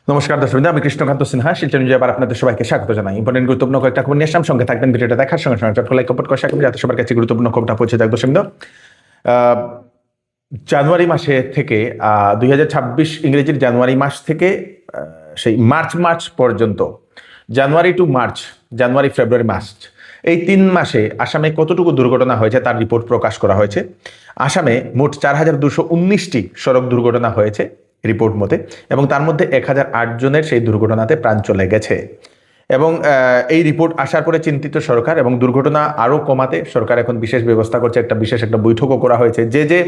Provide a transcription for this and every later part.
নমস্কার দর্শক, আমি কৃষ্ণকান্ত সিনহা শিলচর নিউজে আবার আপনাদের সবাইকে স্বাগত জানাই। ইম্পর্টেন্ট গুরুত্বপূর্ণ কয়েকটা খবর নিয়ে আসলাম, সঙ্গে থাকবেন। ভিডিওটা দেখার সঙ্গে সঙ্গে চট করে লাইক কমেন্ট করে শেয়ার করবেন যাতে সবার কাছে গুরুত্বপূর্ণ খবরটা পৌঁছে যায়। দর্শক, জানুয়ারি মাসে থেকে 2026 ইংরেজির জানুয়ারি মাস থেকে সেই মার্চ পর্যন্ত, জানুয়ারি টু মার্চ, জানুয়ারি ফেব্রুয়ারি মার্চ, এই 3 মাসে আসামে কতটুকু দুর্ঘটনা হয়েছে তার রিপোর্ট প্রকাশ করা হয়েছে। আসামে মোট 4219টি সড়ক দুর্ঘটনা হয়েছে রিপোর্ট মতে, এবং তার মধ্যে 1008 জনের সেই দুর্ঘটনাতে প্রাণ চলে গেছে। এবং এই রিপোর্ট আসার পরে চিন্তিত সরকার, এবং দুর্ঘটনা আরও কমাতে সরকার এখন বিশেষ ব্যবস্থা করছে। বিশেষ একটা বৈঠকও করা হয়েছে। যে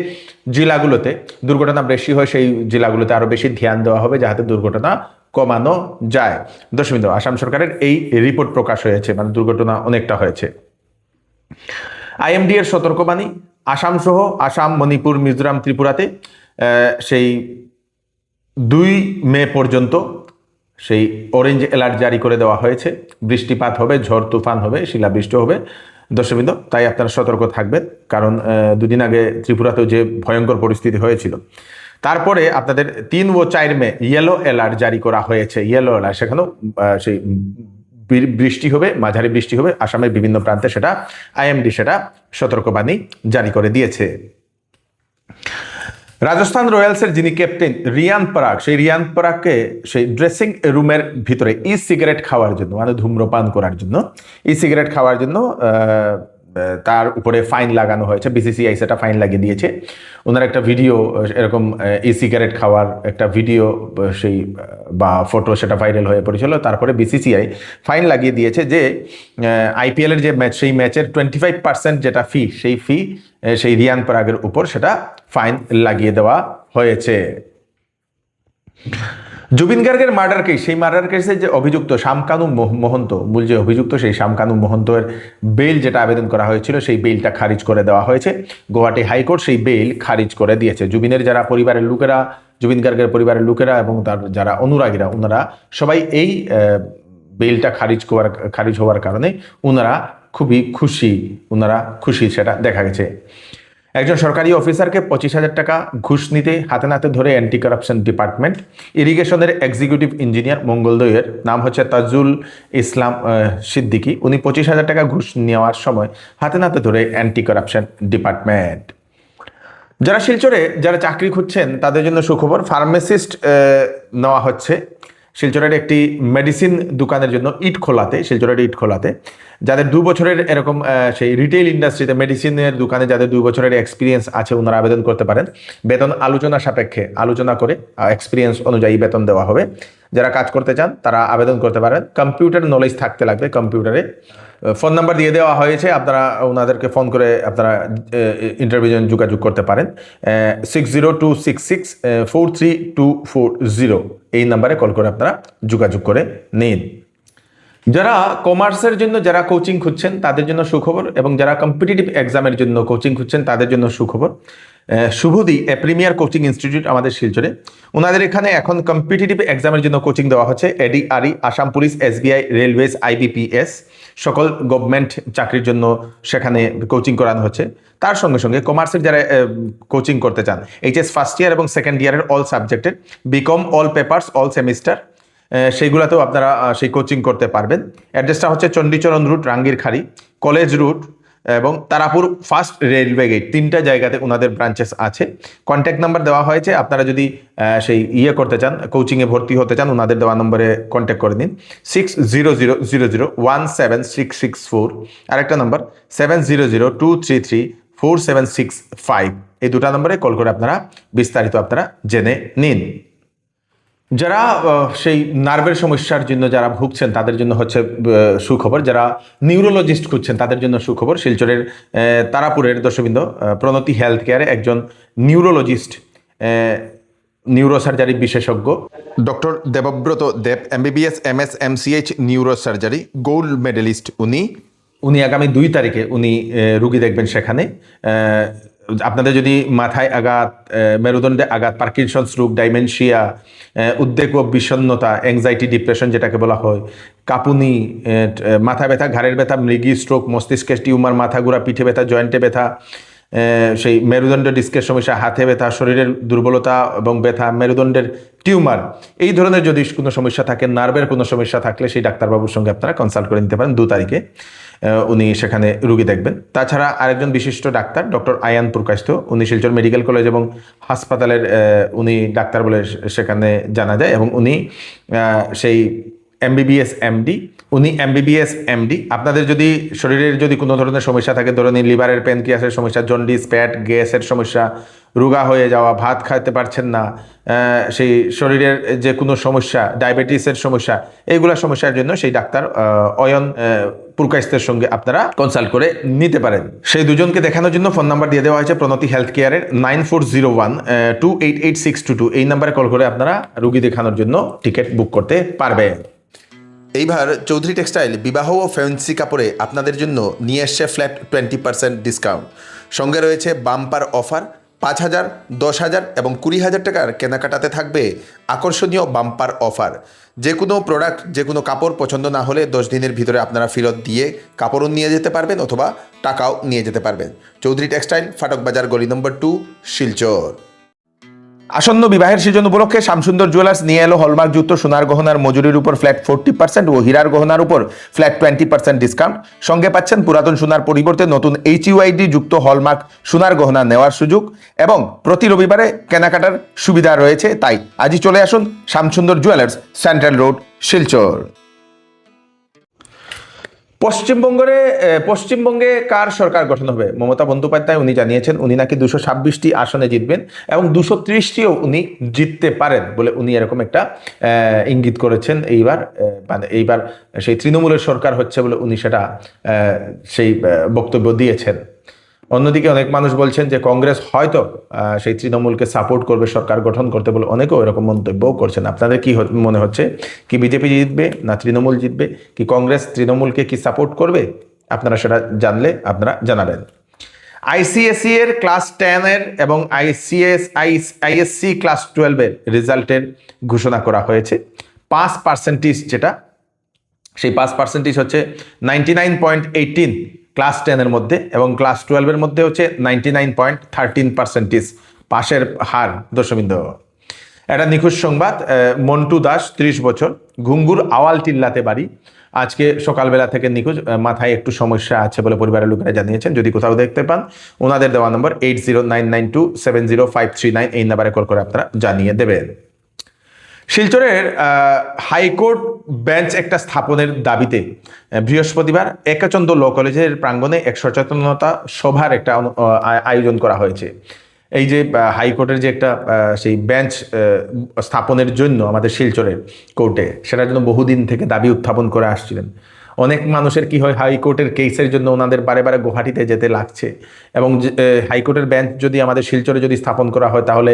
জেলাগুলোতে দুর্ঘটনা বেশি হয় সেই জেলাগুলোতে আরও বেশি ধ্যান দেওয়া হবে যাতে দুর্ঘটনা কমানো যায়। দর্শক, আসাম সরকারের এই রিপোর্ট প্রকাশ হয়েছে, মানে দুর্ঘটনা অনেকটা হয়েছে। আইএমডি এর সতর্কবাণী, আসাম সহ আসাম, মণিপুর, মিজোরাম, ত্রিপুরাতে সেই 2 মে পর্যন্ত সেই অরেঞ্জ অ্যালার্ট জারি করে দেওয়া হয়েছে। বৃষ্টিপাত হবে, ঝড় তুফান হবে, শিলাবৃষ্টি হবে। দর্শকবৃন্দ, তাই আপনারা সতর্ক থাকবেন, কারণ 2 দিন আগে ত্রিপুরাতেও যে ভয়ঙ্কর পরিস্থিতি হয়েছিল। তারপরে আপনাদের 3 ও 4 মে ইয়েলো অ্যালার্ট জারি করা হয়েছে। ইয়েলো অ্যালার্ট, সেখানেও সেই বৃষ্টি হবে, মাঝারি বৃষ্টি হবে আসামের বিভিন্ন প্রান্তে, সেটা আইএমডি সেটা সতর্কবাণী জারি করে দিয়েছে। রাজস্থান রয়্যালসের যিনি ক্যাপ্টেন রিয়ান পরাগ, সেই রিয়ান পরাগকে সেই ড্রেসিং রুমের ভিতরে সিগারেট খাওয়ার জন্য, মানে ধূম্রপান করার জন্য, সিগারেট খাওয়ার জন্য তার উপরে ফাইন লাগানো হয়েছে। বিসিসিআই সেটা ফাইন লাগিয়ে দিয়েছে। ওনার একটা ভিডিও, এরকম সিগারেট খাওয়ার একটা ভিডিও সেই বা ফটো, সেটা ভাইরাল হয়ে পড়েছিল। তারপরে বিসিসিআই ফাইন লাগিয়ে দিয়েছে যে আইপিএলের যে ম্যাচ, সেই ম্যাচের 25% যেটা ফি, সেই ফি সেই রিয়ান পরাগের উপর সেটা ফাইন লাগিয়ে দেওয়া হয়েছে। জুবিন গার্গের মার্ডার কেস, সেই মার্ডার কেসে যে অভিযুক্ত শামকানু মহন্ত, মূল যে অভিযুক্ত সেই শামকানু মহন্তের বেইল যেটা আবেদন করা হয়েছিল, সেই বেইলটা খারিজ করে দেওয়া হয়েছে। গুয়াহাটি হাইকোর্ট সেই বেইল খারিজ করে দিয়েছে। জুবিনের যারা পরিবারের লোকেরা, জুবিন গার্গের পরিবারের লোকেরা এবং তার যারা অনুরাগীরা, ওনারা সবাই এই বেইলটা খারিজ হওয়ার কারণে ওনারা খুবই খুশি, সেটা দেখা গেছে। একজন সরকারি অফিসারকে 25,000 টাকা ঘুষ নিতে হাতে নাতে ধরে অ্যান্টি কারাপশন ডিপার্টমেন্ট। ইরিগেশনের এক্সিকিউটিভ ইঞ্জিনিয়ার মঙ্গলদৈয়ের নাম হচ্ছে তাজুল ইসলাম সিদ্দিকী। উনি 25,000 টাকা ঘুষ নেওয়ার সময় হাতে নাতে ধরে অ্যান্টি কারাপশন ডিপার্টমেন্ট। যারা শিলচরে যারা চাকরি খুঁজছেন তাদের জন্য সুখবর, ফার্মাসিস্ট নেওয়া হচ্ছে শিলচরের একটি মেডিসিন দোকানের জন্য শিলচরের ইটখোলাতে। যাদের 2 বছরের এরকম সেই রিটেইল ইন্ডাস্ট্রিতে মেডিসিনের দোকানে যাদের 2 বছরের এক্সপিরিয়েন্স আছে, ওনারা আবেদন করতে পারেন। বেতন আলোচনা সাপেক্ষে, আলোচনা করে এক্সপিরিয়েন্স অনুযায়ী বেতন দেওয়া হবে। যারা কাজ করতে চান তারা আবেদন করতে পারেন। কম্পিউটার নলেজ থাকতে লাগবে। কম্পিউটারে ফোন নাম্বার দিয়ে দেওয়া হয়েছে, আপনারা ওনাদেরকে ফোন করে আপনারা ইন্টারভিউ যোগাযোগ করতে পারেন। 6026643240 এই নাম্বারে কল করে আপনারা যোগাযোগ করে নিন। যারা কমার্সের জন্য যারা কোচিং খুঁজছেন তাদের জন্য সুখবর, এবং যারা কম্পিটিটিভ এক্সামের জন্য কোচিং খুঁজছেন তাদের জন্য সুখবর। শুভদি প্রিমিয়ার কোচিং ইনস্টিটিউট আমাদের শিলচরে, ওনাদের এখানে এখন কম্পিটিটিভ এক্সামের জন্য কোচিং দেওয়া হচ্ছে। ADRE, Assam police, SBI, railways, IBPS, সকল গভর্নমেন্ট চাকরির জন্য সেখানে কোচিং করানো হচ্ছে। তার সঙ্গে সঙ্গে কমার্সের যারা কোচিং করতে চান, এইচএস ফার্স্ট ইয়ার এবং সেকেন্ড ইয়ারের অল সাবজেক্টের, BCom all papers all semester, সেইগুলোতেও আপনারা সেই কোচিং করতে পারবেন। অ্যাড্রেসটা হচ্ছে Chandicharan road, Rangirkhari, college road এবং তারাপুর ফার্স্ট রেলওয়ে গেট, 3টা জায়গাতে ওনাদের ব্রাঞ্চেস আছে। কন্ট্যাক্ট নাম্বার দেওয়া হয়েছে, আপনারা যদি সেই করতে চান, কোচিংয়ে ভর্তি হতে চান, ওনাদের দেওয়া নম্বরে কন্ট্যাক্ট করে নিন। 6000017664, আরেকটা নম্বর 7002334765, এই 2টা নম্বরে কল করে আপনারা বিস্তারিত আপনারা জেনে নিন। যারা সেই নার্ভের সমস্যার জন্য যারা ভুগছেন তাদের জন্য হচ্ছে সুখবর। যারা নিউরোলজিস্ট খুঁজছেন তাদের জন্য সুখবর। শিলচরের তারাপুরের দর্শকবৃন্দ প্রণতি হেলথ কেয়ারে একজন নিউরোলজিস্ট, নিউরোসার্জারি বিশেষজ্ঞ doctor Debabrata Deb, MBBS MS MCH neurosurgery gold medalist. উনি আগামী 2 তারিখে উনি রুগী দেখবেন সেখানে। আপনাদের যদি মাথায় আঘাত, মেরুদণ্ডে আঘাত, পার্কিনসন্স রোগ, ডাইমেনশিয়া, উদ্বেগ ও বিষণ্ণতা, অ্যাংজাইটি, ডিপ্রেশন যেটাকে বলা হয়, কাঁপুনি, মাথা ব্যথা, ঘাড়ের ব্যথা, মৃগী, স্ট্রোক, মস্তিষ্কের টিউমার, মাথা ঘোরা, পিঠে ব্যথা, জয়েন্টে ব্যথা, সেই মেরুদণ্ড ডিস্কের সমস্যা, হাতে ব্যথা, শরীরের দুর্বলতা এবং ব্যথা, মেরুদণ্ডের টিউমার, এই ধরনের যদি কোনো সমস্যা থাকে, নার্ভের কোনো সমস্যা থাকলে সেই ডাক্তারবাবুর সঙ্গে আপনারা কনসাল্ট করে নিতে পারেন। 2 তারিখে উনি সেখানে রুগী দেখবেন। তাছাড়া আরেকজন বিশিষ্ট ডাক্তার ডক্টর আয়ান পুরকাইস্ত, উনি শিলচর মেডিকেল কলেজ এবং হাসপাতালের উনি ডাক্তার বলে সেখানে জানা যায়, এবং উনি সেই MBBS MD, উনি MBBS MD। আপনাদের যদি শরীরের যদি কোনো ধরনের সমস্যা থাকে, ধরুন লিভারের, প্যানক্রিয়াসের সমস্যা, জন্ডিস, পেট গ্যাসের সমস্যা, রোগা হয়ে যাওয়া, ভাত খাইতে পারছেন না, সেই শরীরের যে কোনো সমস্যা, ডায়াবেটিসের সমস্যা, এইগুলা সমস্যার জন্য সেই ডাক্তার অয়ন পুরকাইস্তের সঙ্গে আপনারা কনসাল্ট করে নিতে পারেন। সেই দুজনকে দেখানোর জন্য ফোন নাম্বার দিয়ে দেওয়া হয়েছে প্রণতি হেলথ কেয়ারের 9401288622। এই নাম্বারে কল করে আপনারা রুগী দেখানোর জন্য টিকিট বুক করতে পারবেন। এইবার চৌধুরী টেক্সটাইল বিবাহ ও ফ্যান্সি কাপড়ে আপনাদের জন্য নিয়ে এসছে ফ্ল্যাট 20% ডিসকাউন্ট। সঙ্গে রয়েছে বাম্পার অফার। 5,000, 10,000 এবং 20,000 টাকার কেনাকাটাতে থাকবে আকর্ষণীয় বাম্পার অফার। যে কোনো প্রোডাক্ট, যে কোনো কাপড় পছন্দ না হলে 10 দিনের ভিতরে আপনারা ফেরত দিয়ে কাপড়ও নিয়ে যেতে পারবেন অথবা টাকাও নিয়ে যেতে পারবেন। চৌধুরী টেক্সটাইল, ফাটক বাজার, গলি নম্বর 2, শিলচর। আসন্ন বিবাহের সিজন উপলক্ষে শ্যামসুন্দর জুয়েলার্স নিয়ে এলো হলমার্কযুক্ত সোনার গহনার মজুরির উপর ফ্ল্যাট 40% ও হীরার গহনার উপর ফ্ল্যাট 20% ডিসকাউন্ট। সঙ্গে পাচ্ছেন পুরাতন সোনার পরিবর্তে নতুন HUID যুক্ত হলমার্ক সোনার গহনা নেওয়ার সুযোগ এবং প্রতি রবিবারে কেনাকাটার সুবিধা রয়েছে। তাই আজই চলে আসুন Shyamsundar jewellers, central road, Silchar. পশ্চিমবঙ্গে কার সরকার গঠন হবে? মমতা বন্দ্যোপাধ্যায় উনি জানিয়েছেন উনি নাকি 226টি আসনে জিতবেন এবং 230টিও উনি জিততে পারেন বলে উনি এরকম একটা ইঙ্গিত করেছেন। এইবার সেই তৃণমূলের সরকার হচ্ছে বলে উনি সেটা সেই বক্তব্য দিয়েছেন। অন্যদিকে অনেক মানুষ বলছেন যে কংগ্রেস হয়তো সেই তৃণমূলকে সাপোর্ট করবে সরকার গঠন করতে বলে অনেকেও এরকম মন্তব্যও করছেন। আপনাদের কি মনে হচ্ছে, কি বিজেপি জিতবে না তৃণমূল জিতবে, কি কংগ্রেস তৃণমূলকে কি সাপোর্ট করবে? আপনারা সেটা জানলে আপনারা জানাবেন। ICSE এর ক্লাস 10 এর এবং ISC ক্লাস 12 এর রেজাল্টের ঘোষণা করা হয়েছে। 5% যেটা, সেই 5% হচ্ছে 99.18 ক্লাস 10 এর মধ্যে এবং ক্লাস 12 এর মধ্যে হচ্ছে 99.13% পাশের হার। দর্শকবৃন্দ, এটা নিখুঁত সংবাদ। মন্টু দাস, 30 বছর, ঘুঙ্গুর আওয়াল টিল্লাতে বাড়ি। আজকে সকালবেলা থেকে নিখোঁজ, মাথায় একটু সমস্যা আছে বলে পরিবারের লোকেরা জানিয়েছেন। যদি কোথাও দেখতে পান, ওনাদের দেওয়া নম্বর 8099270539, এই নাম্বারে কল করে আপনারা জানিয়ে দেবেন। শিলচরের হাইকোর্ট বেঞ্চ একটা স্থাপনের দাবিতে বৃহস্পতিবার একচন্দ্র ল কলেজের প্রাঙ্গণে এক সচেতনতা সভার একটা আয়োজন করা হয়েছে। এই যে হাইকোর্টের যে একটা সেই বেঞ্চ স্থাপনের জন্য আমাদের শিলচরের কোর্টে, সেটার জন্য বহুদিন থেকে দাবি উত্থাপন করে আসছিলেন। অনেক মানুষের কি হয়, হাইকোর্টের কেসের জন্য ওনাদের বারে বারে গুয়াহাটিতে যেতে লাগছে এবং হাইকোর্টের বেঞ্চ যদি আমাদের শিলচরে যদি স্থাপন করা হয় তাহলে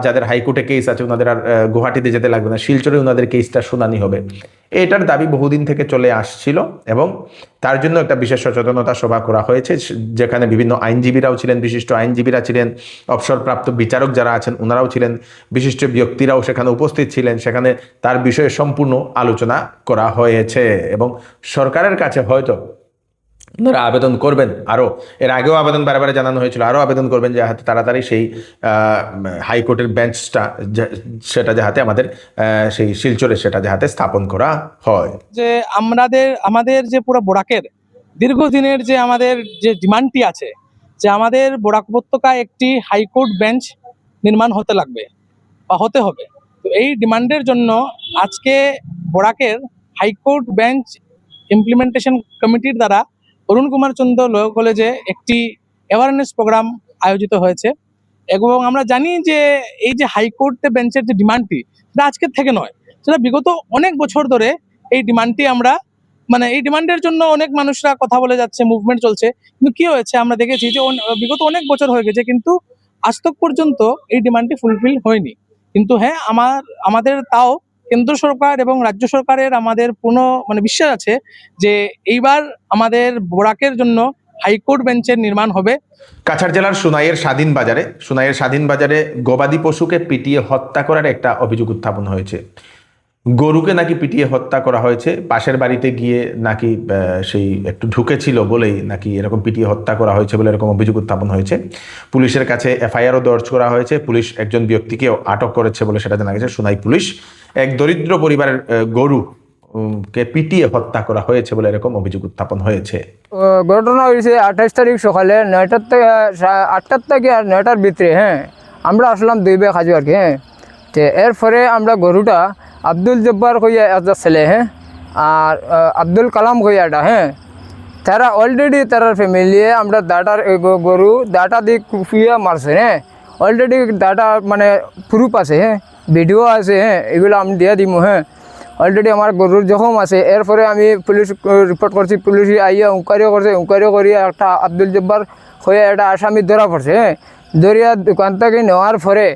যাদের হাইকোর্টে কেস আছে ওনাদের আর গুয়াহাটিতে যেতে লাগবে না, শিলচরে ওনাদের কেসটা শুনানি হবে। এটার দাবি বহুদিন থেকে চলে আসছিল এবং তার জন্য একটা বিশেষ সচেতনতা সভা করা হয়েছে, যেখানে বিভিন্ন আইনজীবীরাও ছিলেন, বিশিষ্ট আইনজীবীরা ছিলেন, অবসরপ্রাপ্ত বিচারক যারা আছেন ওনারাও ছিলেন, বিশিষ্ট ব্যক্তিরাও সেখানে উপস্থিত ছিলেন। সেখানে তার বিষয়ে সম্পূর্ণ আলোচনা করা হয়েছে এবং সরকারের কাছে হয়তো ওনারা আবেদন করবেন, আরও এর আগেও আবেদন বারে জানানো হয়েছিল, আরও আবেদন করবেন যে হাতে তাড়াতাড়ি সেই হাইকোর্টের বেঞ্চটা সেটা যাহাতে আমাদের সেই শিলচরে সেটা যাহাতে স্থাপন করা হয়। যে আমাদের যে পুরো বরাকের দীর্ঘদিনের যে আমাদের যে ডিমান্ডটি আছে যে আমাদের বরাক উপত্যকায় একটি হাইকোর্ট বেঞ্চ নির্মাণ হতে লাগবে বা হতে হবে। তো এই ডিমান্ডের জন্য আজকে বরাকের হাইকোর্ট বেঞ্চ ইমপ্লিমেন্টেশন কমিটির দ্বারা অরুণ কুমার চন্দ্র ল কলেজে একটি অ্যাওয়ারনেস প্রোগ্রাম আয়োজিত হয়েছে এবং আমরা জানি যে এই যে হাইকোর্ট বেঞ্চের যে ডিমান্ডটি সেটা আজকের থেকে নয়, সেটা বিগত অনেক বছর ধরে এই ডিমান্ডটি আমরা এই ডিমান্ডের জন্য অনেক মানুষরা কথা বলে যাচ্ছে, মুভমেন্ট চলছে, কিন্তু কি হয়েছে আমরা দেখেছি যে বিগত অনেক বছর হয়ে গেছে কিন্তু আজ তক পর্যন্ত এই ডিমান্ডটি ফুলফিল হয়নি। কিন্তু হ্যাঁ, আমাদের তাও কেন্দ্র সরকার এবং রাজ্য সরকারের আমাদের পূর্ণ বিশ্বাস আছে যে এইবার আমাদের বরাকের জন্য হাইকোর্ট বেঞ্চের নির্মাণ হবে। কাছাড় জেলার সুনাইয়ের স্বাধীন বাজারে গবাদি পশুকে পিটিয়ে হত্যা করার একটা অভিযোগ উত্থাপন হয়েছে। গরুকে নাকি পিটিয়ে হত্যা করা হয়েছে, পাশের বাড়িতে গিয়ে নাকি সেই একটু ঢুকেছিল বলেই নাকি এরকম পিটিয়ে হত্যা করা হয়েছে বলে এরকম অভিযোগ উত্থাপন হয়েছে। পুলিশের কাছে এফআইআরও দর্জ করা হয়েছে, পুলিশ একজন ব্যক্তিকেও আটক করেছে বলে সেটা জানা গেছে। সোনাই পুলিশ এক দরিদ্র পরিবারের গরু কে পিটিয়ে হত্যা করা হয়েছে বলে এরকম অভিযোগ উত্থাপন হয়েছে। ঘটনা হয়েছে 28 তারিখ সকালে 9টার থেকে 8টার থেকে আর 9টার ভিতরে। হ্যাঁ, আমরা আসলাম 2 বে খাজু আর কি। হ্যাঁ, তো এরপরে আমরা গরুটা আব্দুল জব্বার কইয়া একটা ছেলে, হ্যাঁ, আর আব্দুল কালাম কইয়া এটা, হ্যাঁ, তারা অলরেডি তার ফ্যামিলি আমরা দাটার গরু দাটা দিয়ে কুপিয়ে মারছে। হ্যাঁ, অলরেডি দাটা মানে প্রুফ আছে, হ্যাঁ, ভিডিও আছে, হ্যাঁ, এগুলো আমি দিয়ে দিব। হ্যাঁ, অলরেডি আমার গরুর জখম আছে। এরপরে আমি পুলিশ রিপোর্ট করছি, পুলিশ আইয়া উনকারিও করছে, উনকারিও করিয়া একটা আব্দুল জব্বার হয়ে একটা আসামি ধরা পড়ছে। হ্যাঁ, ধরিয়া দোকান থেকে নেওয়ার পরে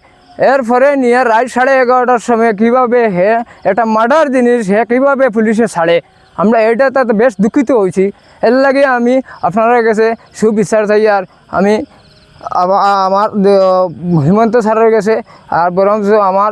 এরপরে নিয়ে রাত 11:30টার সময় কীভাবে একটা মার্ডার জিনিস কীভাবে পুলিশে ছাড়ে, আমরা এটা তাতে বেশ দুঃখিত হয়েছি। এর লাগে আমি আপনার কাছে সুবিচার চাই। আর আমি আমার হিমন্ত স্যারের কাছে আর বরং আমার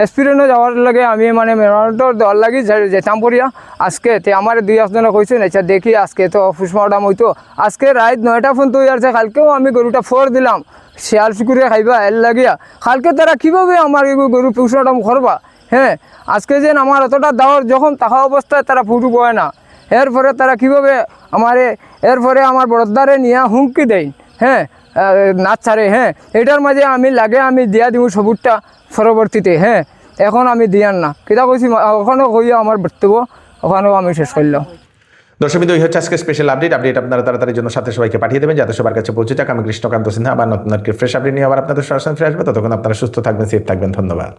এসপির যাওয়ার লাগে আমি মানে মেমোরেন্ডাম দেওয়ার লাগি যেতাম পড়িয়া আজকে তে আমার 2 জনে কইছেন আচ্ছা দেখি আজকে তো পোস্টমর্টম হইতো, আজকে রাত 9টা পর্যন্ত হয়ে আছে। কালকেও আমি গরুটা ফোর দিলাম শিয়াল শুকুরে খাইবা এর লাগিয়া। কালকে তারা কীভাবে আমার গরু পোস্টমর্টম করবা? হ্যাঁ, আজকে যেন আমার অতটা দেওয়ার যখন থাকা অবস্থায় তারা ফুটু বয় না, এরপরে তারা কীভাবে আমারে এরপরে আমার বড়দারে নিয়ে হুমকি দেয়। হ্যাঁ, নাচ ছাড়ে। হ্যাঁ, এটার মাঝে আমি লাগে আমি দিয়া দিব সবুরটা পরবর্তীতে। হ্যাঁ, এখন আমি দিয়ান না কিতা কইছি, ওখানেও কইয়া আমার বক্তব্য ওখানেও আমি শেষ করলাম। দর্শক বিন্দু, এই হচ্ছে আজকে স্পেশাল আপডেট আপনারা তাড়াতাড়ির জন্য সাথে সবাইকে পাঠিয়ে দেবেন যাতে সবার কাছে পৌঁছে যাক। আমি কৃষ্ণকান্ত সিনহা আবার নতুন ফ্রেশ আপডেট নিয়ে আবার আপনাদের সরাসরি ফিরে আসবে। ততক্ষণ আপনারা সুস্থ থাকবেন, সেফ থাকবেন। ধন্যবাদ।